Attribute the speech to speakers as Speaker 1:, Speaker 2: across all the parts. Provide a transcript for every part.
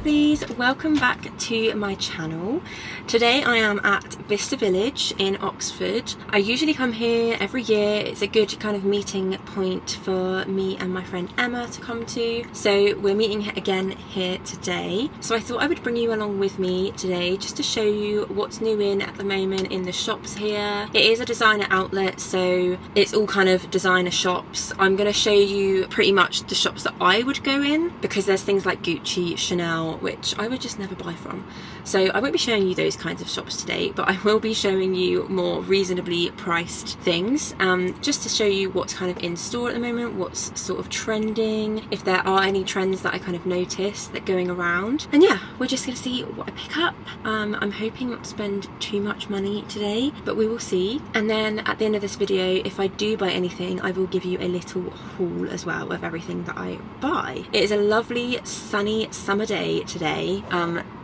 Speaker 1: lovelies, welcome back to my channel. Today I am at Bicester Village in Oxford. I usually come here every year. It's a good kind of meeting point for me and my friend Emma to come to. So we're meeting again here today. So I thought I would bring you along with me today just to show you what's new in at the moment in the shops here. It is a designer outlet, so it's all kind of designer shops. I'm going to show you pretty much the shops that I would go in because there's things like Gucci, Chanel, which I would just never buy from. So I won't be showing you those kinds of shops today, but I will be showing you more reasonably priced things, just to show you what's kind of in store at the moment, what's sort of trending, if there are any trends that I kind of notice that going around. And yeah, we're just going to see what I pick up. I'm hoping not to spend too much money today, but we will see. And then at the end of this video, if I do buy anything, I will give you a little haul as well of everything that I buy. It is a lovely sunny summer day today.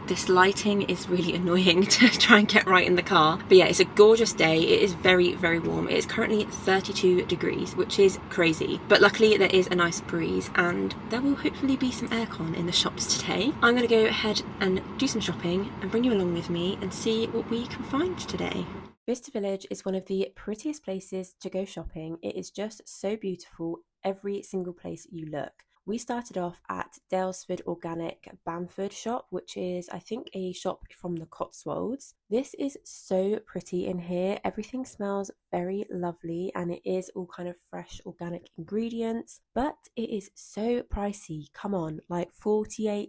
Speaker 1: This lighting is really annoying to try and get right in the car. But yeah, it's a gorgeous day. It is very, very warm. It is currently 32 degrees, which is crazy. But luckily there is a nice breeze and there will hopefully be some aircon in the shops today. I'm going to go ahead and do some shopping and bring you along with me and see what we can find today. Bicester Village is one of the prettiest places to go shopping. It is just so beautiful every single place you look. We started off at Dalesford Organic Bamford shop, which is, I think, a shop from the Cotswolds. This is so pretty in here. Everything smells very lovely and it is all kind of fresh organic ingredients, but it is so pricey. Come on, like £48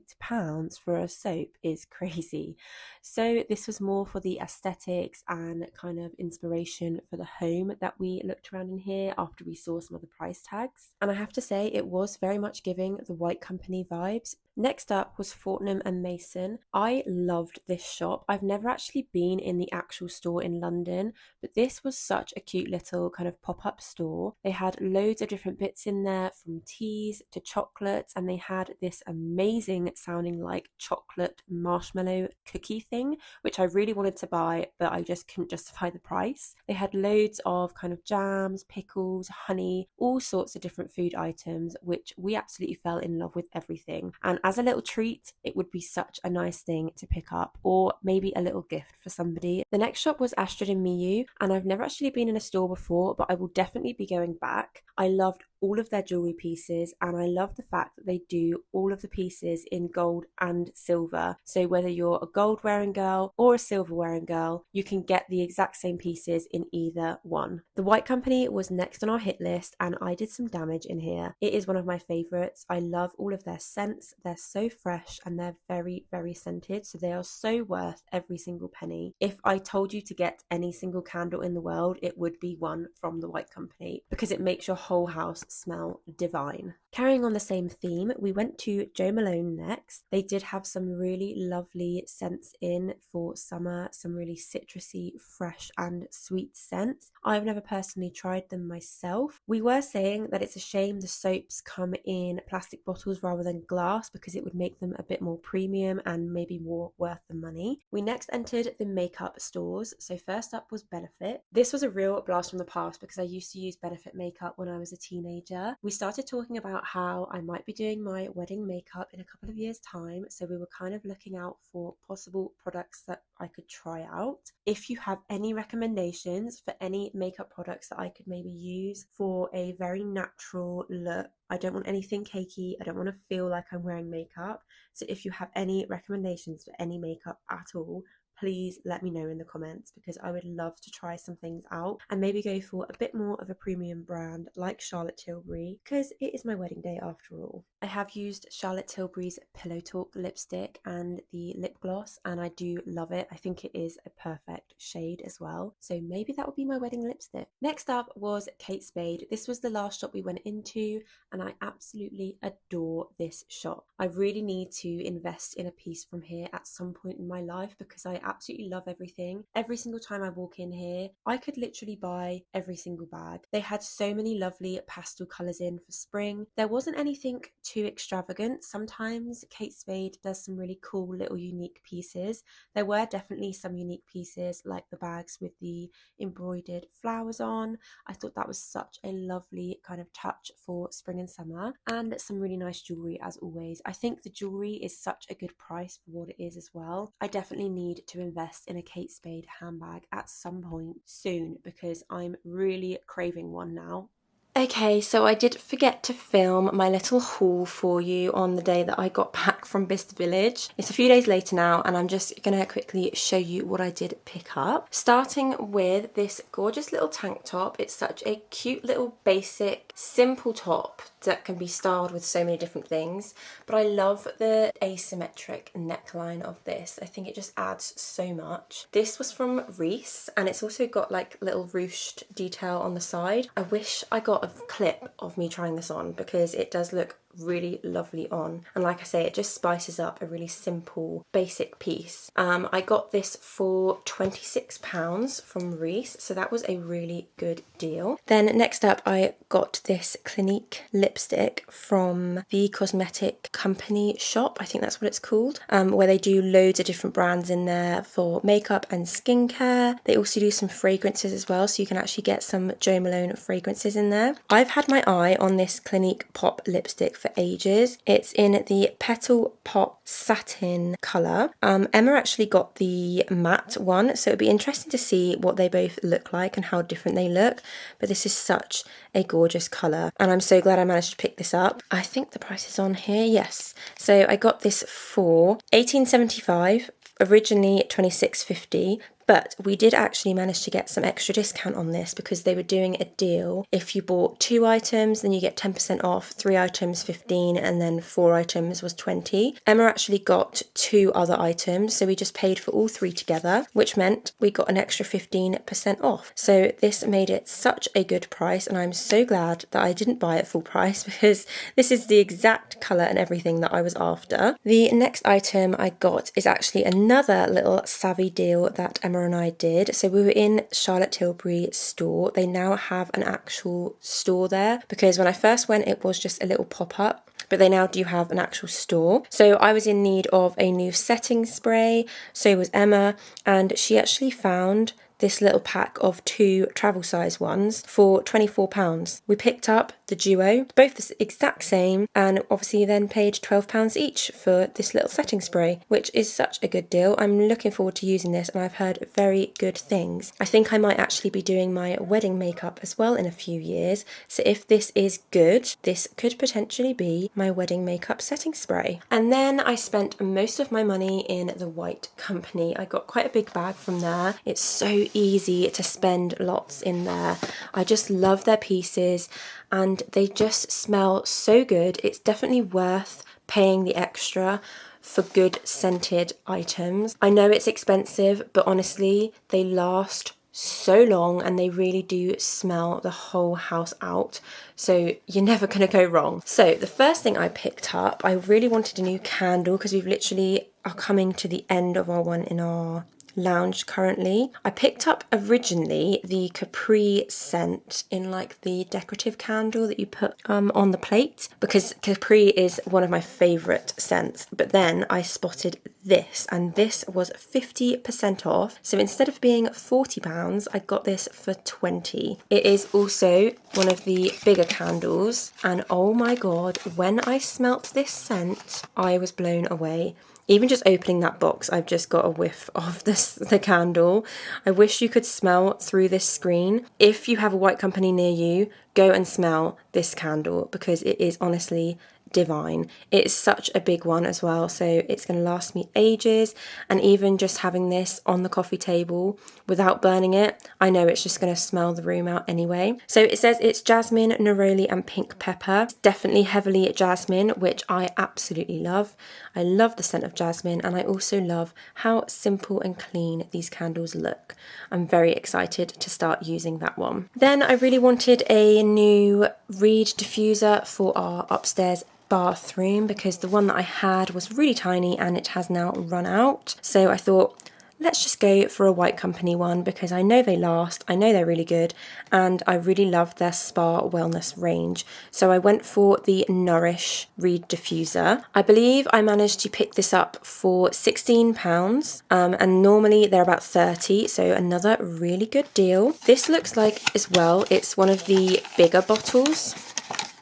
Speaker 1: for a soap is crazy. So this was more for the aesthetics and kind of inspiration for the home that we looked around in here after we saw some of the price tags. And I have to say it was very much giving the White Company vibes. Next up was Fortnum and Mason. I loved this shop. I've never actually been in the actual store in London, but this was such a cute little kind of pop-up store. They had loads of different bits in there, from teas to chocolates, and they had this amazing sounding like chocolate marshmallow cookie thing, which I really wanted to buy, but I just couldn't justify the price. They had loads of kind of jams, pickles, honey, all sorts of different food items, which we absolutely fell in love with everything. And as a little treat, it would be such a nice thing to pick up, or maybe a little gift for somebody. The next shop was Astrid and Miyu, and I've never actually been in a store before, but I will definitely be going back. I loved all of their jewellery pieces, and I love the fact that they do all of the pieces in gold and silver. So whether you're a gold wearing girl or a silver wearing girl, you can get the exact same pieces in either one. The White Company was next on our hit list, and I did some damage in here. It is one of my favourites. I love all of their scents. They're so fresh and they're very, very scented, so they are so worth every single penny. If I told you to get any single candle in the world, it would be one from the White Company because it makes your whole house smell divine. Carrying on the same theme, we went to Jo Malone next. They did have some really lovely scents in for summer, some really citrusy, fresh and sweet scents. I've never personally tried them myself. We were saying that it's a shame the soaps come in plastic bottles rather than glass because it would make them a bit more premium and maybe more worth the money. We next entered the makeup stores. So first up was Benefit. This was a real blast from the past because I used to use Benefit makeup when I was a teenager. We started talking about how I might be doing my wedding makeup in a couple of years' time, so we were kind of looking out for possible products that I could try out. If you have any recommendations for any makeup products that I could maybe use for a very natural look, I don't want anything cakey, I don't want to feel like I'm wearing makeup, so if you have any recommendations for any makeup at all, please let me know in the comments because I would love to try some things out and maybe go for a bit more of a premium brand like Charlotte Tilbury because it is my wedding day after all. I have used Charlotte Tilbury's Pillow Talk lipstick and the lip gloss and I do love it. I think it is a perfect shade as well. So maybe that will be my wedding lipstick. Next up was Kate Spade. This was the last shop we went into and I absolutely adore this shop. I really need to invest in a piece from here at some point in my life because I absolutely love everything. Every single time I walk in here, I could literally buy every single bag. They had so many lovely pastel colours in for spring. There wasn't anything too extravagant. Sometimes Kate Spade does some really cool little unique pieces. There were definitely some unique pieces like the bags with the embroidered flowers on. I thought that was such a lovely kind of touch for spring and summer, and some really nice jewellery as always. I think the jewellery is such a good price for what it is as well. I definitely need to invest in a Kate Spade handbag at some point soon because I'm really craving one now. Okay, so I did forget to film my little haul for you on the day that I got back from Bicester Village. It's a few days later now, and I'm just going to quickly show you what I did pick up. Starting with this gorgeous little tank top. It's such a cute little basic, simple top that can be styled with so many different things, but I love the asymmetric neckline of this. I think it just adds so much. This was from Reiss, and it's also got like little ruched detail on the side. I wish I got a clip of me trying this on because it does look really lovely on, and like I say, it just spices up a really simple basic piece. I got this for £26 from Reiss, so that was a really good deal. Then next up I got this Clinique lipstick from the cosmetic company shop, I think that's what it's called, where they do loads of different brands in there for makeup and skincare. They also do some fragrances as well, so you can actually get some Jo Malone fragrances in there. I've had my eye on this Clinique Pop lipstick for ages. It's in the Petal Pop Satin colour. Emma actually got the matte one, so it'd be interesting to see what they both look like and how different they look, but this is such a gorgeous colour, and I'm so glad I managed to pick this up. I think the price is on here, yes. So I got this for £18.75, originally £26.50, but we did actually manage to get some extra discount on this because they were doing a deal. If you bought 2 items, then you get 10% off, 3 items 15, and then 4 items was 20. Emma actually got 2 other items, so we just paid for all 3 together, which meant we got an extra 15% off. So this made it such a good price, and I'm so glad that I didn't buy it full price because this is the exact colour and everything that I was after. The next item I got is actually another little savvy deal that Emma and I did. So we were in Charlotte Tilbury store. They now have an actual store there because when I first went it was just a little pop-up, but they now do have an actual store. So I was in need of a new setting spray, so was Emma, and she actually found this little pack of 2 travel size ones for £24. We picked up the duo, both the exact same, and obviously then paid £12 each for this little setting spray, which is such a good deal. I'm looking forward to using this, and I've heard very good things. I think I might actually be doing my wedding makeup as well in a few years, so if this is good, this could potentially be my wedding makeup setting spray. And then I spent most of my money in the White Company. I got quite a big bag from there. It's so easy to spend lots in there. I just love their pieces and they just smell so good. It's definitely worth paying the extra for good scented items. I know it's expensive, but honestly, they last so long and they really do smell the whole house out, so you're never going to go wrong. So the first thing I picked up, I really wanted a new candle because we've literally are coming to the end of our one in our lounge currently. I picked up originally the Capri scent in like the decorative candle that you put on the plate, because Capri is one of my favourite scents, but then I spotted this, and this was 50% off, so instead of being £40 I got this for 20. It is also one of the bigger candles, and oh my god, when I smelt this scent I was blown away. Even just opening that box, I've just got a whiff of the candle. I wish you could smell through this screen. If you have a White Company near you, go and smell this candle because it is honestly divine. It's such a big one as well, so it's going to last me ages, and even just having this on the coffee table without burning it, I know it's just going to smell the room out anyway. So it says it's jasmine, neroli and pink pepper. Definitely heavily jasmine, which I absolutely love. I love the scent of jasmine, and I also love how simple and clean these candles look. I'm very excited to start using that one. Then I really wanted a new reed diffuser for our upstairs bathroom because the one that I had was really tiny and it has now run out. So I thought, let's just go for a White Company one because I know they last, I know they're really good, and I really love their spa wellness range. So I went for the Nourish Reed Diffuser. I believe I managed to pick this up for £16, and normally they're about 30, so another really good deal. This looks like, as well, it's one of the bigger bottles.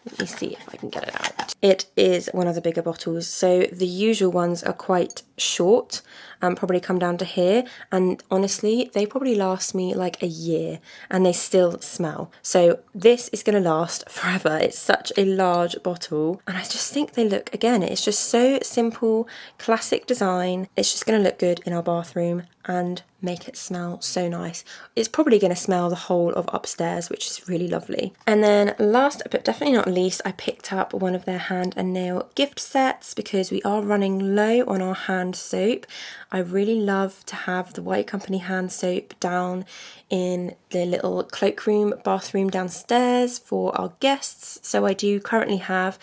Speaker 1: Let me see if I can get it out. It is one of the bigger bottles. So the usual ones are quite short, probably come down to here, and honestly they probably last me like a year and they still smell. So this is going to last forever. It's such a large bottle and I just think they look, again, it's just so simple, classic design. It's just going to look good in our bathroom and make it smell so nice. It's probably going to smell the whole of upstairs, which is really lovely. And then last but definitely not least, I picked up one of their hand and nail gift sets because we are running low on our hand soap. I really love to have the White Company hand soap down in the little cloakroom bathroom downstairs for our guests. So I do currently have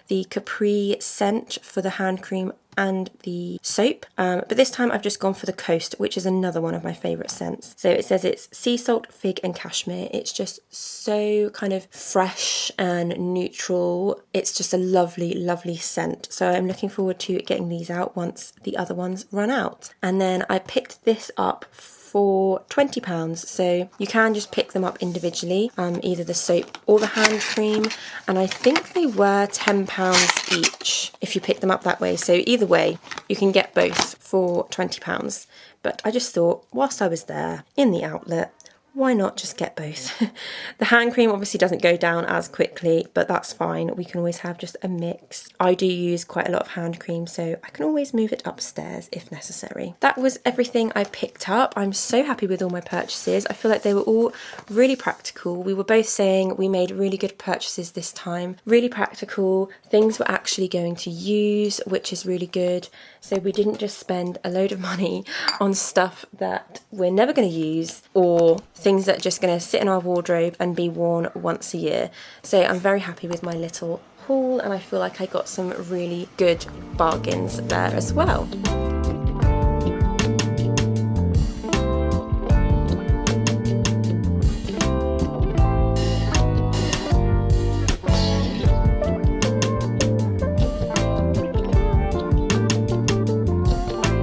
Speaker 1: the Capri scent for the hand cream and the soap, but this time I've just gone for the Coast, which is another one of my favourite scents. So it says it's sea salt, fig and cashmere. It's just so kind of fresh and neutral. It's just a lovely, lovely scent. So I'm looking forward to getting these out once the other ones run out. And then I picked this up for £20, so you can just pick them up individually, either the soap or the hand cream, and I think they were £10 each if you pick them up that way. So either way you can get both for £20, but I just thought whilst I was there in the outlet, why not just get both? The hand cream obviously doesn't go down as quickly, but that's fine. We can always have just a mix. I do use quite a lot of hand cream, so I can always move it upstairs if necessary. That was everything I picked up. I'm so happy with all my purchases. I feel like they were all really practical. We were both saying we made really good purchases this time. Really practical, things we're actually going to use, which is really good. So we didn't just spend a load of money on stuff that we're never going to use or things that are just going to sit in our wardrobe and be worn once a year. So I'm very happy with my little haul and I feel like I got some really good bargains there as well.